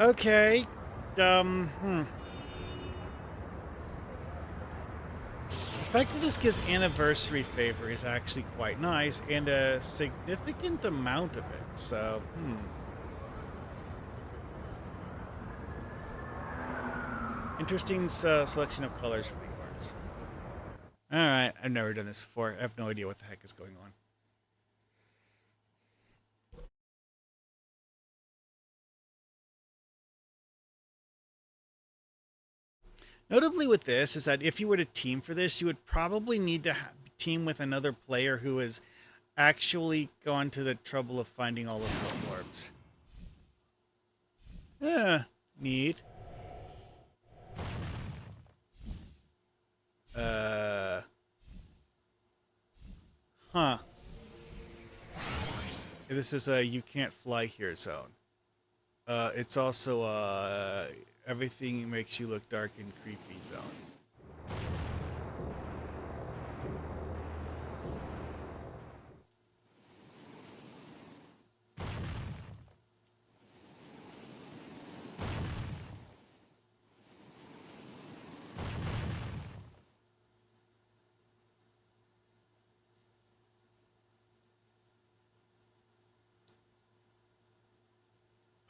Okay. The fact that this gives anniversary favor is actually quite nice, and a significant amount of it. So, interesting selection of colors for the orbs. All right, I've never done this before. I have no idea what the heck is going on. Notably with this is that if you were to team for this, you would probably need to team with another player who has actually gone to the trouble of finding all of the orbs. Yeah, neat. Uh, huh. This is a you can't fly here zone. It's also everything makes you look dark and creepy zone.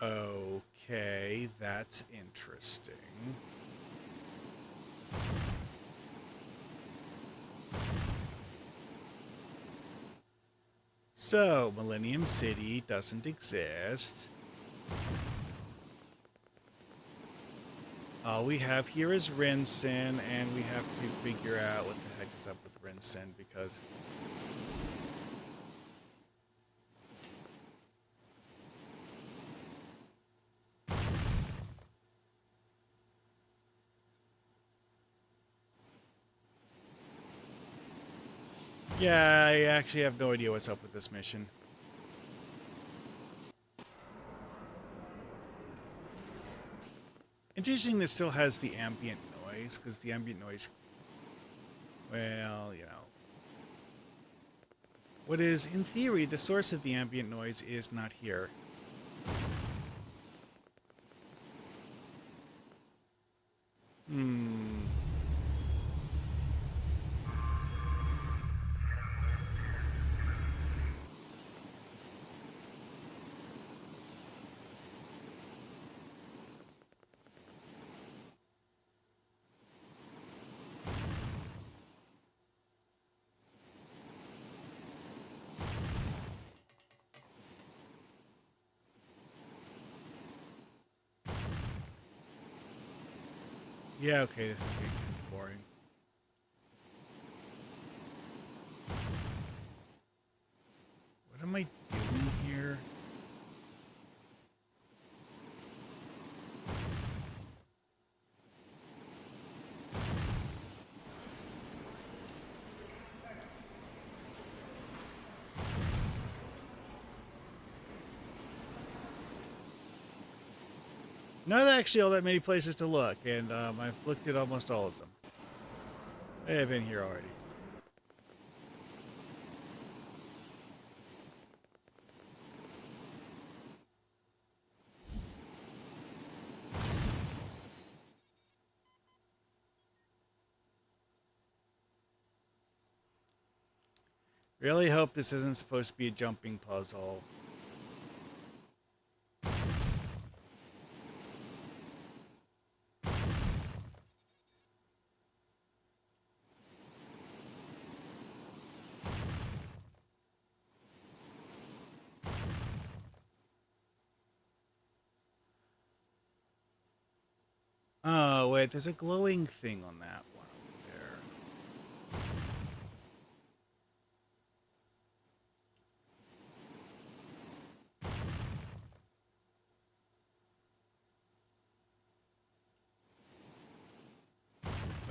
Okay, that's interesting. So, Millennium City doesn't exist. All we have here is Ren-Cen, and we have to figure out what the heck is up with Ren-Cen because... Yeah, I actually have no idea what's up with this mission. Interesting this still has the ambient noise, because the ambient noise... Well, you know... What is, in theory, the source of the ambient noise is not here. Hmm... Yeah, okay, this is getting kind of boring. What am I doing here? Not actually all that many places to look, and I've looked at almost all of them. I have been here already. Really hope this isn't supposed to be a jumping puzzle. Oh, wait, there's a glowing thing on that one over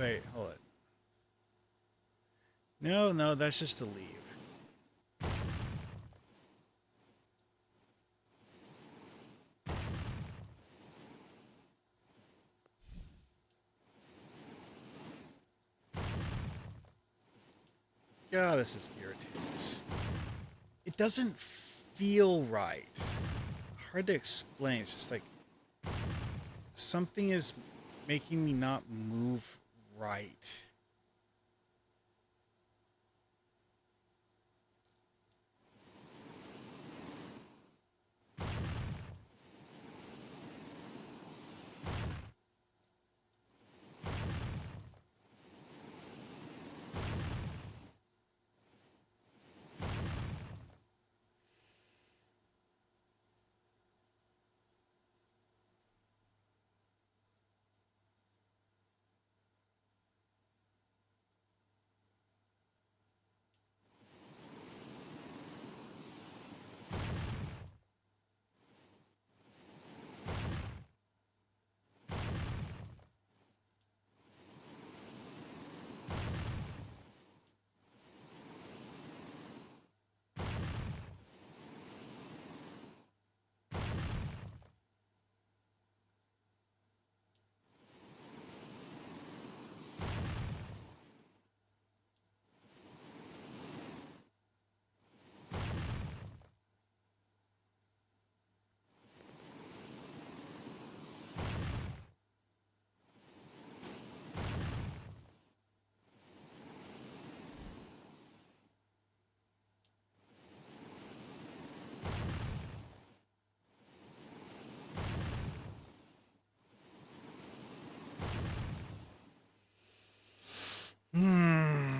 there. Wait, hold it. No, no, that's just to leave. God, this is irritating. It doesn't feel right. Hard to explain. It's just like... something is making me not move right. Hmm.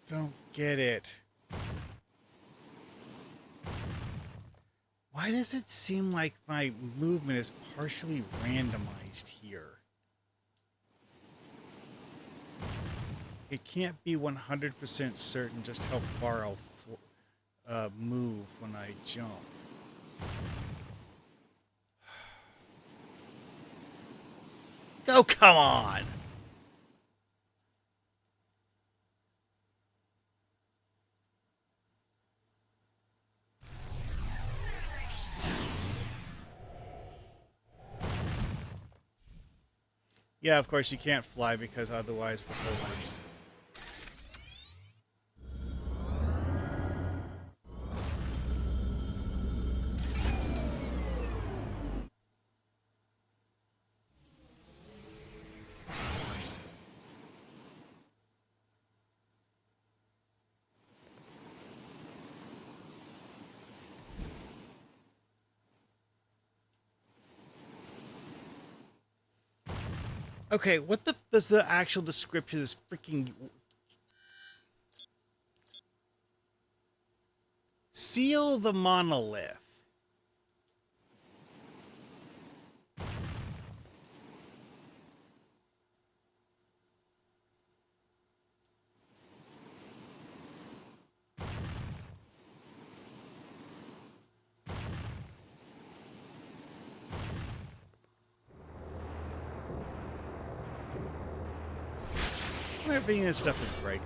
Don't get it. Why does it seem like my movement is partially randomized here? It can't be 100% certain just how far I'll move when I jump. Oh, come on! Yeah, of course you can't fly because otherwise the whole line. Okay, what the does the actual description is freaking seal the monolith? Everything in this stuff is breakable.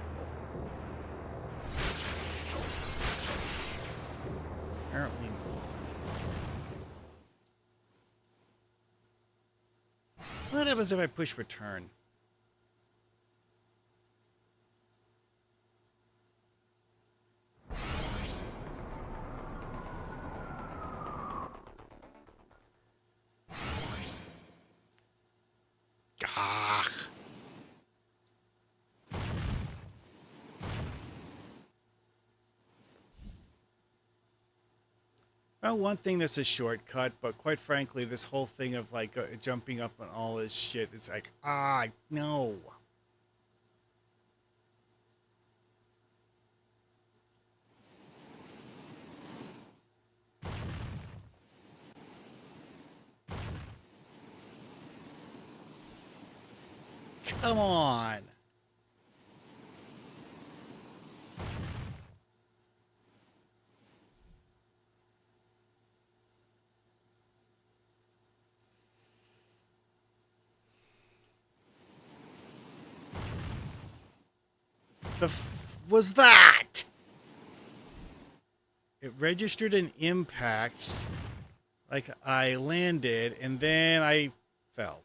Apparently not. What happens if I push return? Gah. Well, one thing that's a shortcut, but quite frankly, this whole thing of like jumping up on all this shit is like, no. Come on. Was that? It registered an impact, like I landed, and then I fell.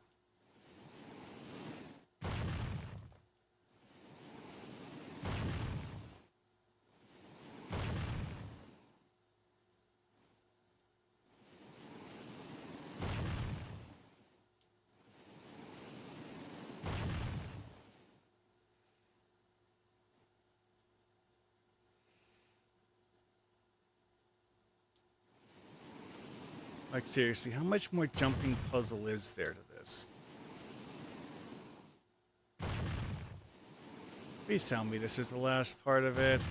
Like, seriously, how much more jumping puzzle is there to this? Please tell me this is the last part of it.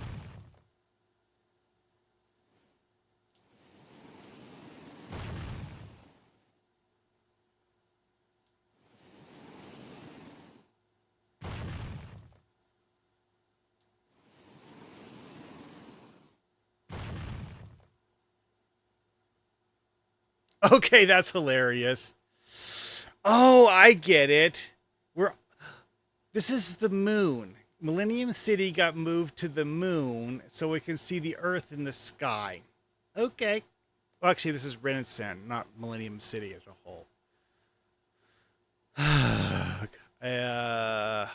Okay, that's hilarious. Oh, I get it. We're This is the moon. Millennium City got moved to the moon so we can see the Earth in the sky. Okay. Well, actually, this is Ren-Cen, not Millennium City as a whole. uh,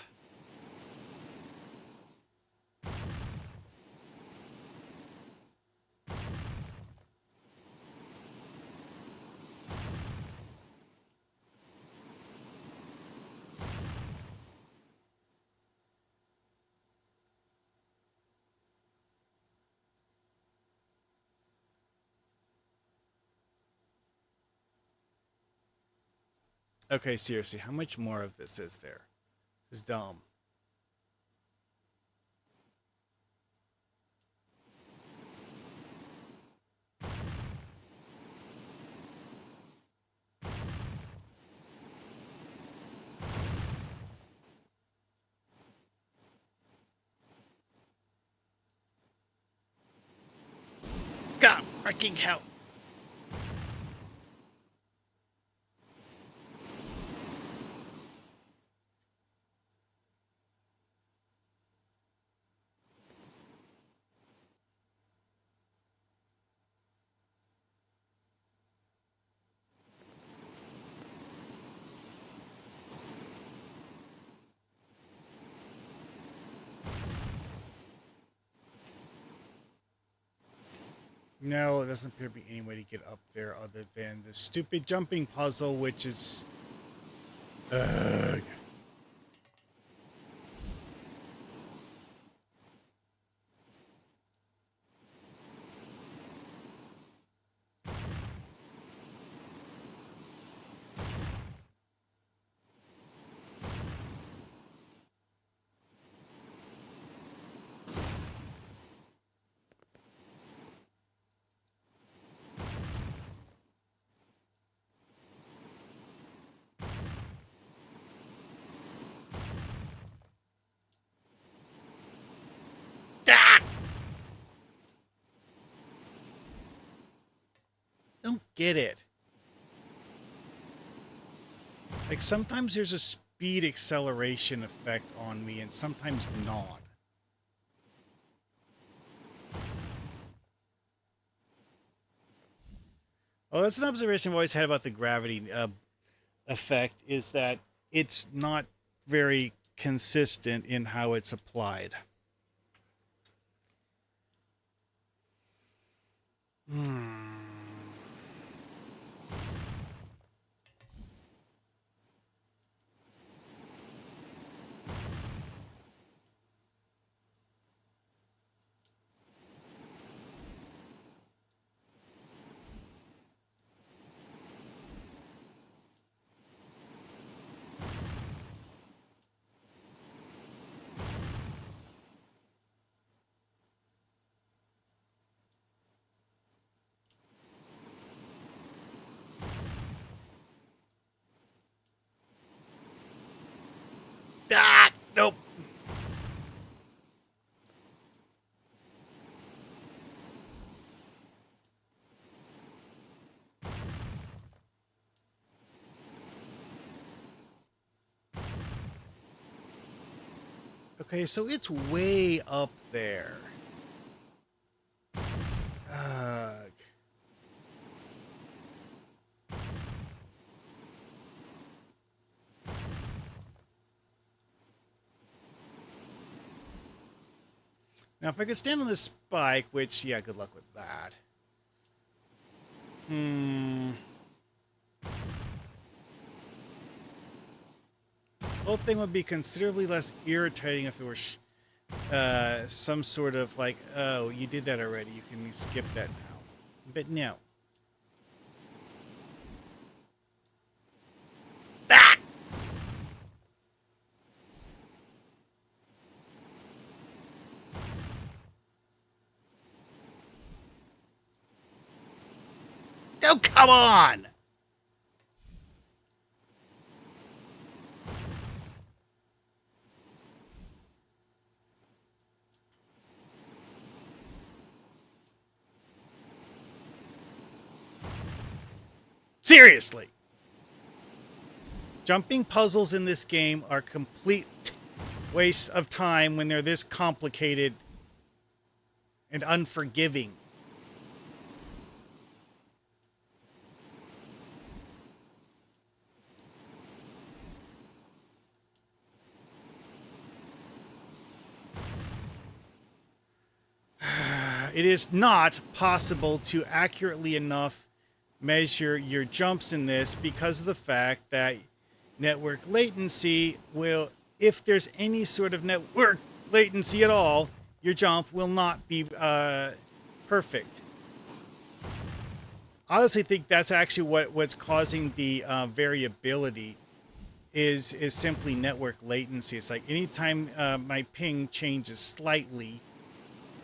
okay, seriously, how much more of this is there? This is dumb. God fucking hell. No, it doesn't appear to be any way to get up there other than the stupid jumping puzzle, which is... Ugh. Ah! Don't get it. Like, sometimes there's a speed acceleration effect on me, and sometimes not. Well, that's an observation I've always had about the gravity effect, is that it's not very consistent in how it's applied. Hmm. Okay, so it's way up there. Ugh. Now, if I could stand on this spike, which, yeah, good luck with that. Whole thing would be considerably less irritating if it were some sort of like, oh, you did that already. You can skip that now. But no. Ah! Oh, come on! Seriously. Jumping puzzles in this game are complete waste of time when they're this complicated and unforgiving. It is not possible to accurately enough measure your jumps in this because of the fact that network latency will, if there's any sort of network latency at all, your jump will not be perfect. I honestly think that's actually what's causing the variability is simply network latency. It's like anytime my ping changes slightly,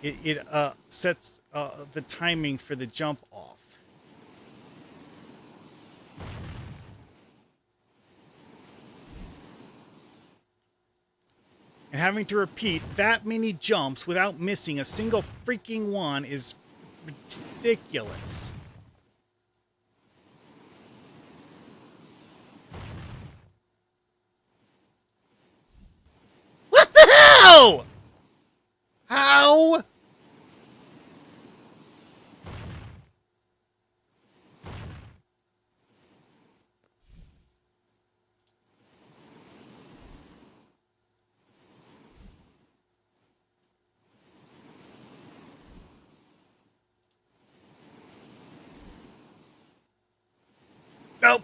it sets the timing for the jump off. And having to repeat that many jumps without missing a single freaking one is ridiculous. What the hell? How? Nope.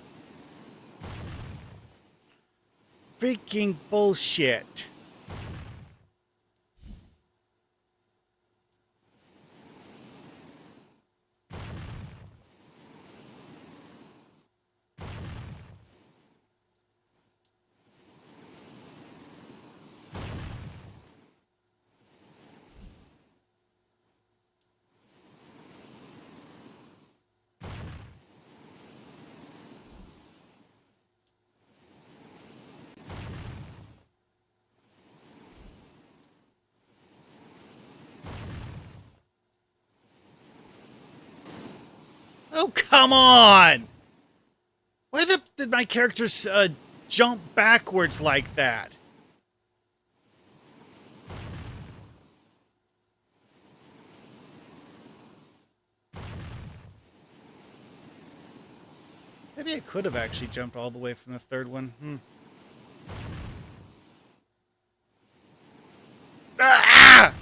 Freaking bullshit. Oh, come on! Why did my characters jump backwards like that? Maybe I could have actually jumped all the way from the third one. Ah!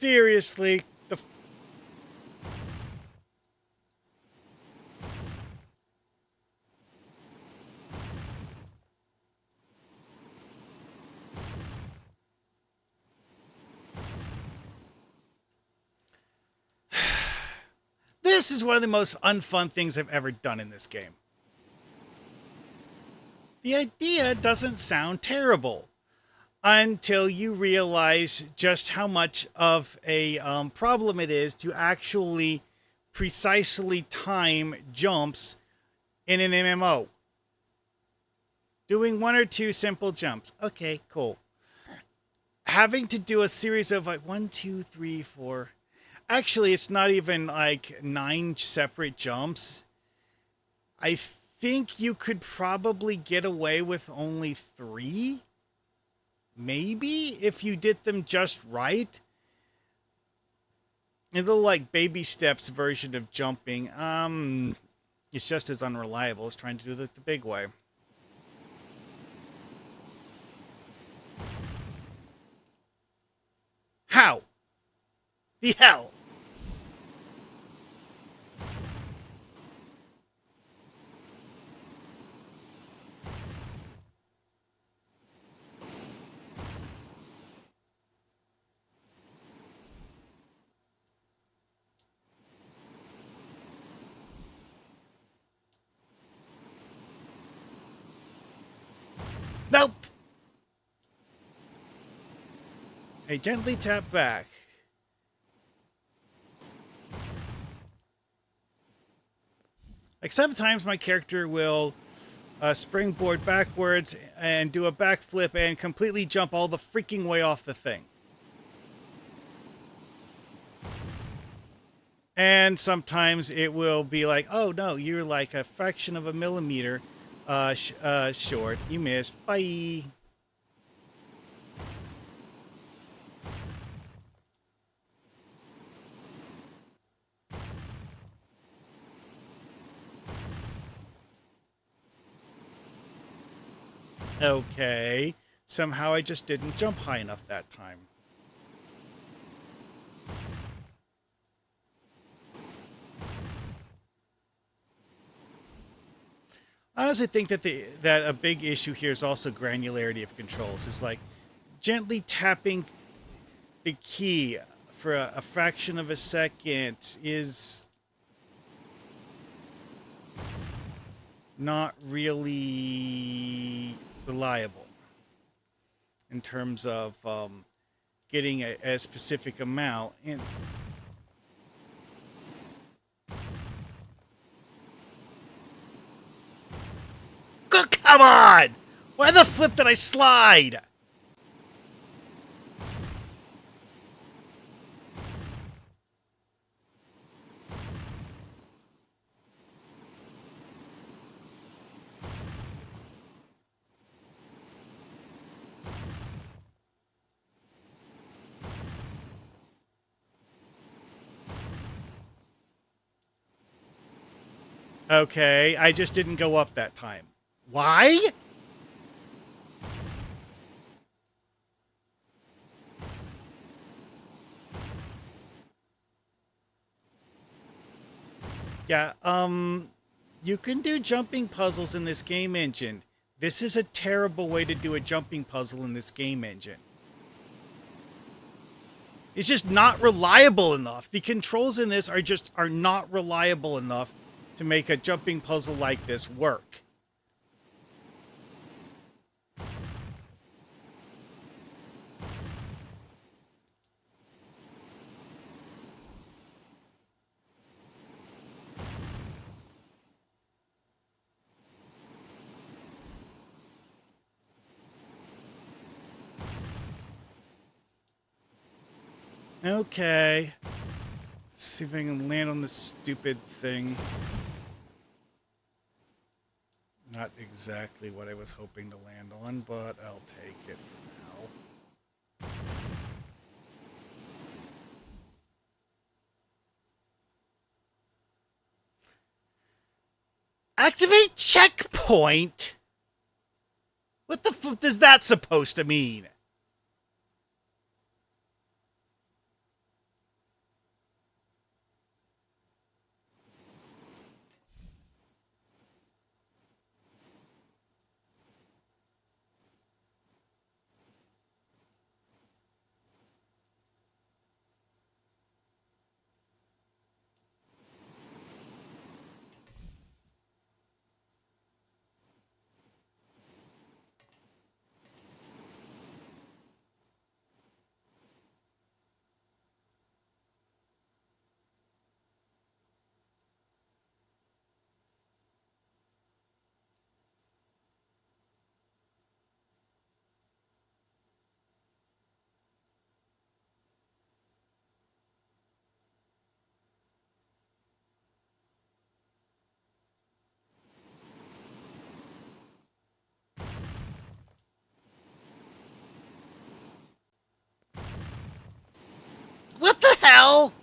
Seriously, this is one of the most unfun things I've ever done in this game. The idea doesn't sound terrible until you realize just how much of a problem it is to actually precisely time jumps in an MMO. Doing one or two simple jumps. Okay, cool. Having to do a series of like 1, 2, 3, 4. Actually, it's not even like 9 separate jumps. I think you could probably get away with only 3. Maybe if you did them just right. A little like baby steps version of jumping. It's just as unreliable as trying to do it the big way. How? The hell? Nope. Hey, gently tap back. Like sometimes my character will springboard backwards and do a backflip and completely jump all the freaking way off the thing. And sometimes it will be like, oh no, you're like a fraction of a millimeter short. You missed. Bye. Okay. Somehow I just didn't jump high enough that time. I honestly think that that a big issue here is also granularity of controls. It's like gently tapping the key for a fraction of a second is not really reliable in terms of getting a specific amount. And come on! Why the flip did I slide? Okay, I just didn't go up that time. Why? Yeah, you can do jumping puzzles in this game engine. This is a terrible way to do a jumping puzzle in this game engine. It's just not reliable enough. The controls in this are not reliable enough to make a jumping puzzle like this work. Okay. Let's see if I can land on this stupid thing. Not exactly what I was hoping to land on, but I'll take it for now. Activate checkpoint? What the fuck is that supposed to mean? hell?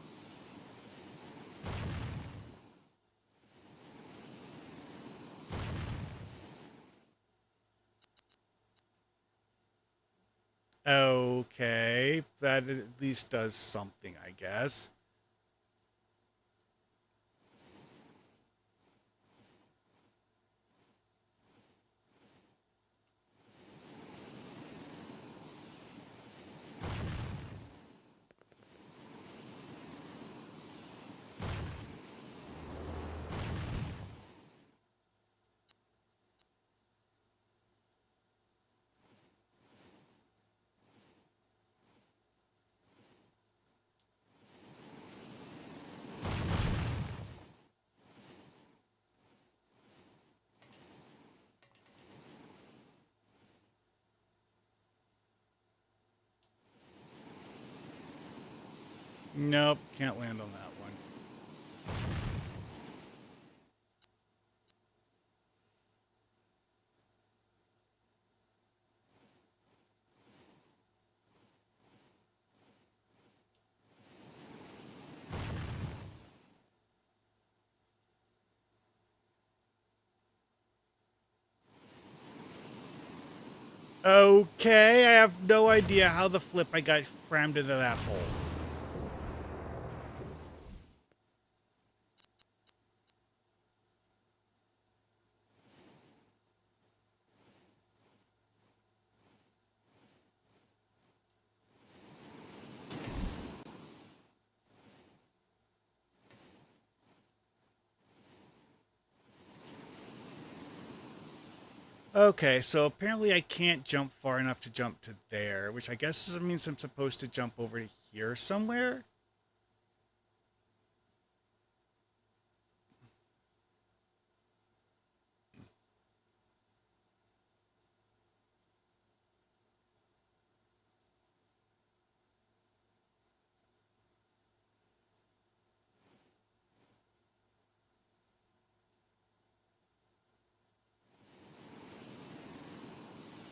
Okay, that at least does something, I guess. Nope, can't land on that one. Okay, I have no idea how the flip I got crammed into that hole. Okay, so apparently I can't jump far enough to jump to there, which I guess means I'm supposed to jump over to here somewhere.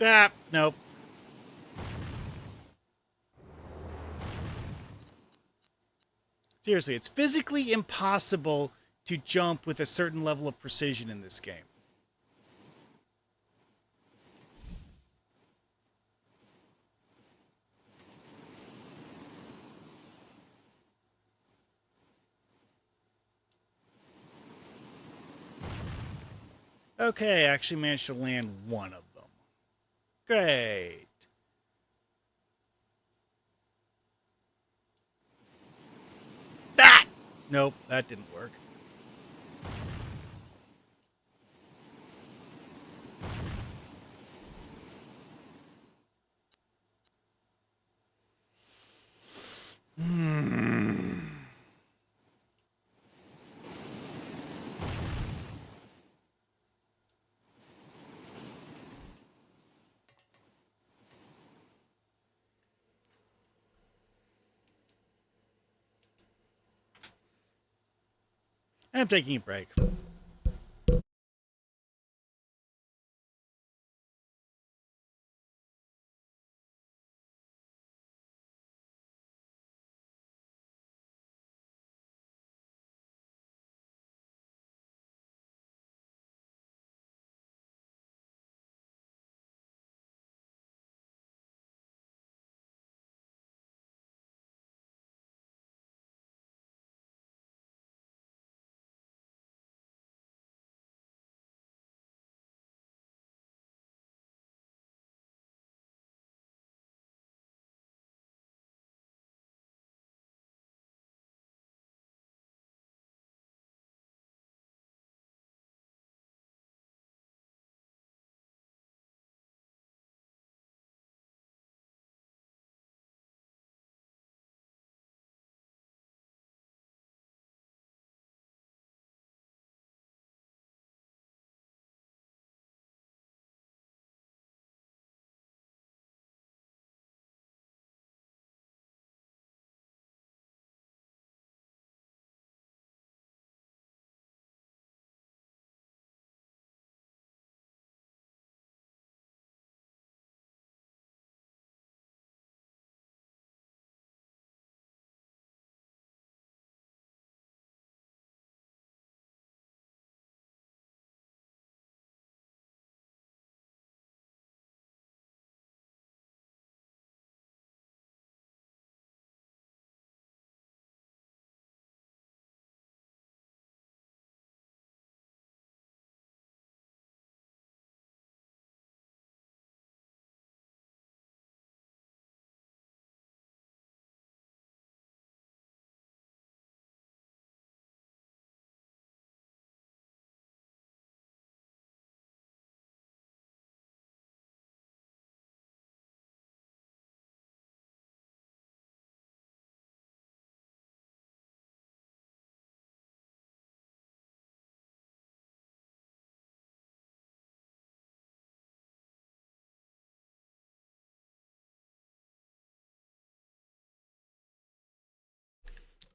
Ah, nope. Seriously, it's physically impossible to jump with a certain level of precision in this game. Okay, I actually managed to land one of them. Great. That! Nope, that didn't work. Hmm. I'm taking a break.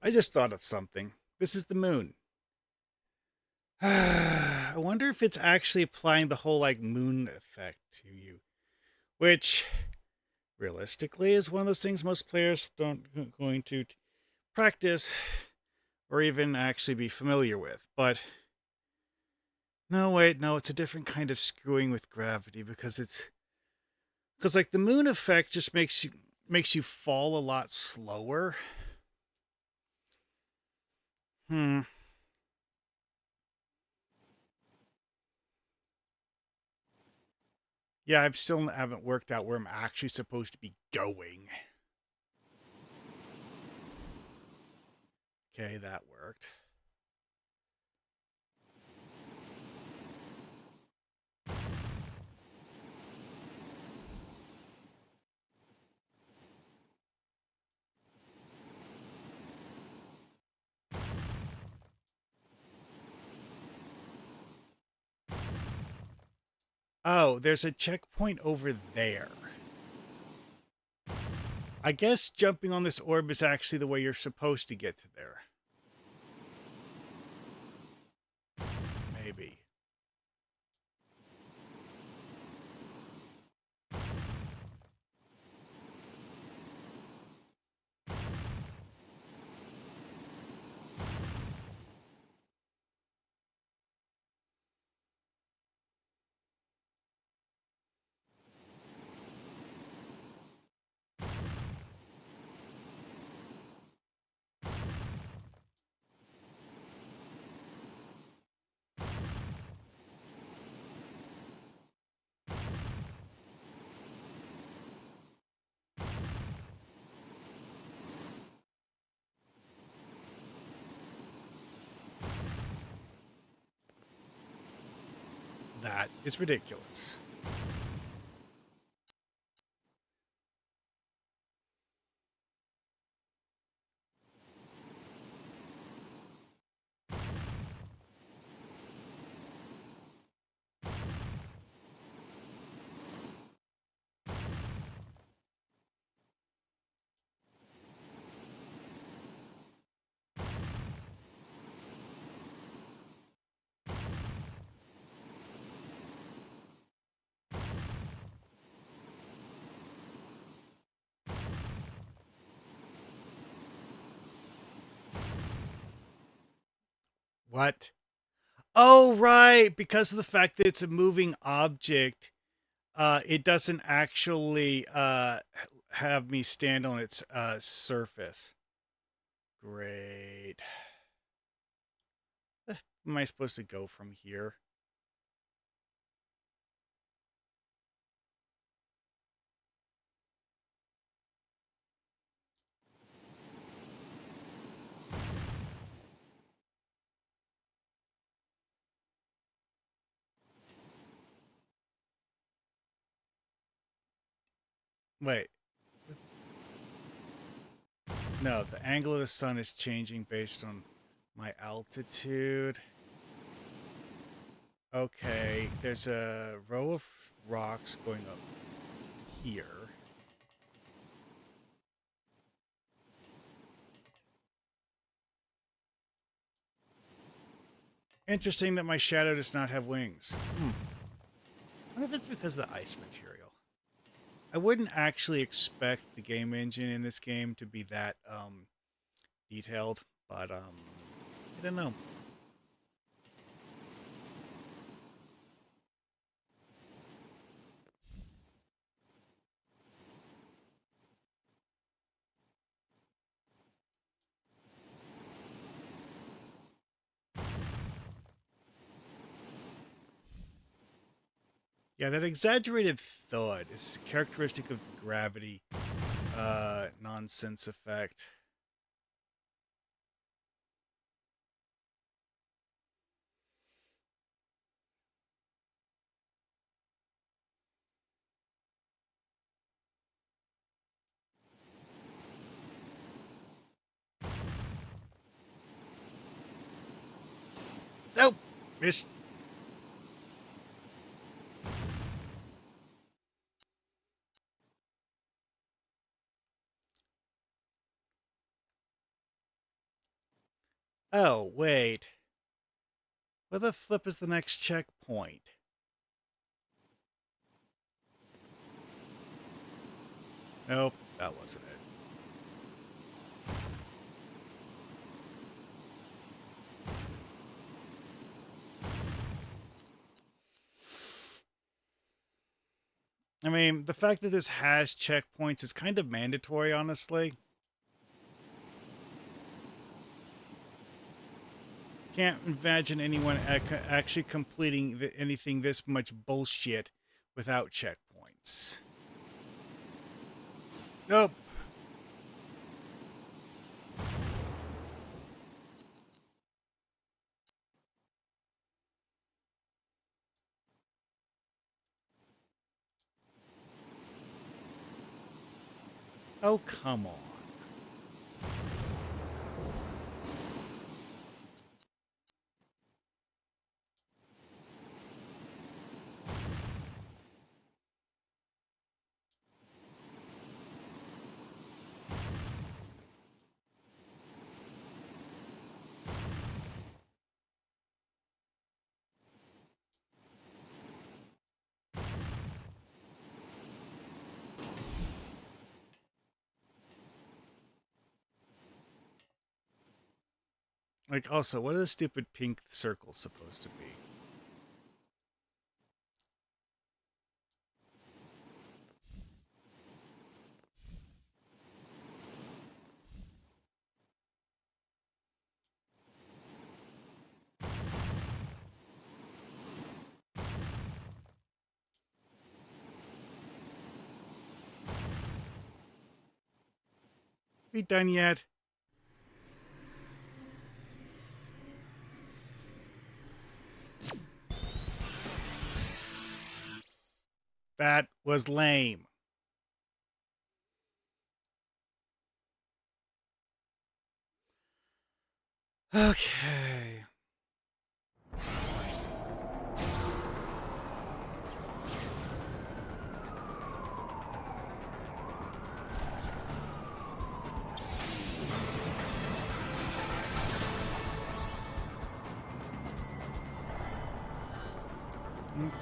I just thought of something. This is the moon. I wonder if it's actually applying the whole like moon effect to you, which realistically is one of those things most players don't going to practice or even actually be familiar with. But no, wait, no, it's a different kind of screwing with gravity because like the moon effect just makes you fall a lot slower. Hmm. Yeah, I still haven't worked out where I'm actually supposed to be going. Okay, that worked. Oh, there's a checkpoint over there. I guess jumping on this orb is actually the way you're supposed to get to there. Maybe. That is ridiculous. What? Oh, right. Because of the fact that it's a moving object, it doesn't actually have me stand on its surface. Great. Am I supposed to go from here? Wait. No, the angle of the sun is changing based on my altitude. Okay, there's a row of rocks going up here. Interesting that my shadow does not have wings. I wonder if it's because of the ice material. I wouldn't actually expect the game engine in this game to be that detailed, but I don't know. Yeah, that exaggerated thud is characteristic of the gravity nonsense effect. Nope, missed. Oh, wait. Where the flip is the next checkpoint? Nope, that wasn't it. I mean, the fact that this has checkpoints is kind of mandatory, honestly. Can't imagine anyone actually completing anything this much bullshit without checkpoints. Nope. Oh, come on. Like, also, what are the stupid pink circles supposed to be? We done yet? That was lame. Okay.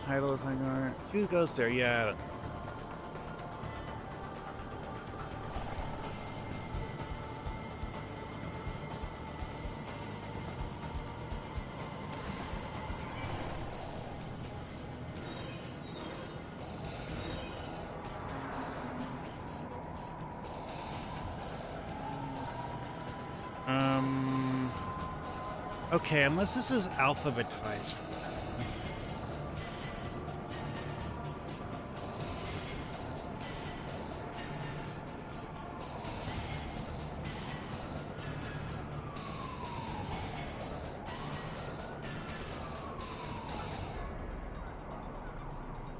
Titles, I'm going. Who goes there? Yeah, I don't know. Okay, unless this is alphabetized.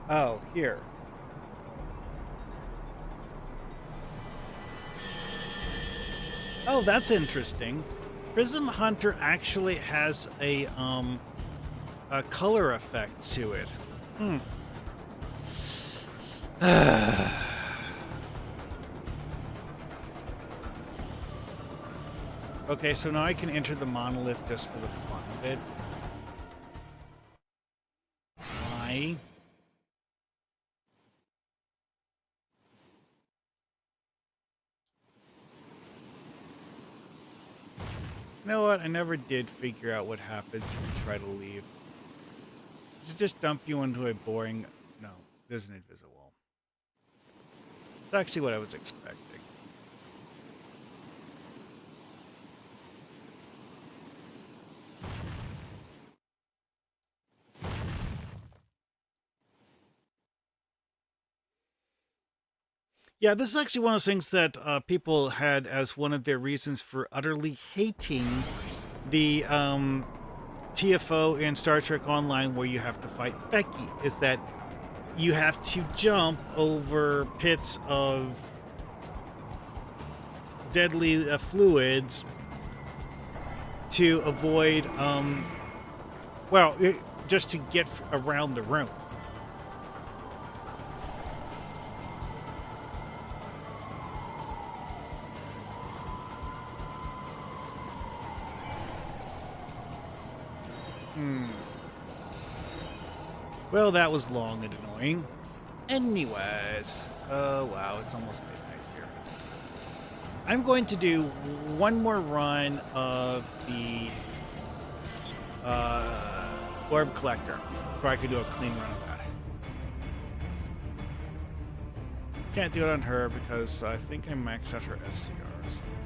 Oh, here. Oh, that's interesting. Prism Hunter actually has a color effect to it. Okay, so now I can enter the monolith just for the fun of it. Why? You know what? I never did figure out what happens if you try to leave. Does it just dump you into a boring... No, there's an invisible. It's actually what I was expecting. Yeah, this is actually one of those things that people had as one of their reasons for utterly hating the TFO in Star Trek Online, where you have to fight Becky, is that you have to jump over pits of deadly fluids to avoid, just to get around the room. Well, that was long and annoying. Anyways. Oh, wow. It's almost midnight here. I'm going to do one more run of the orb collector before I can do a clean run of that. Can't do it on her because I think I maxed out her SCR or something.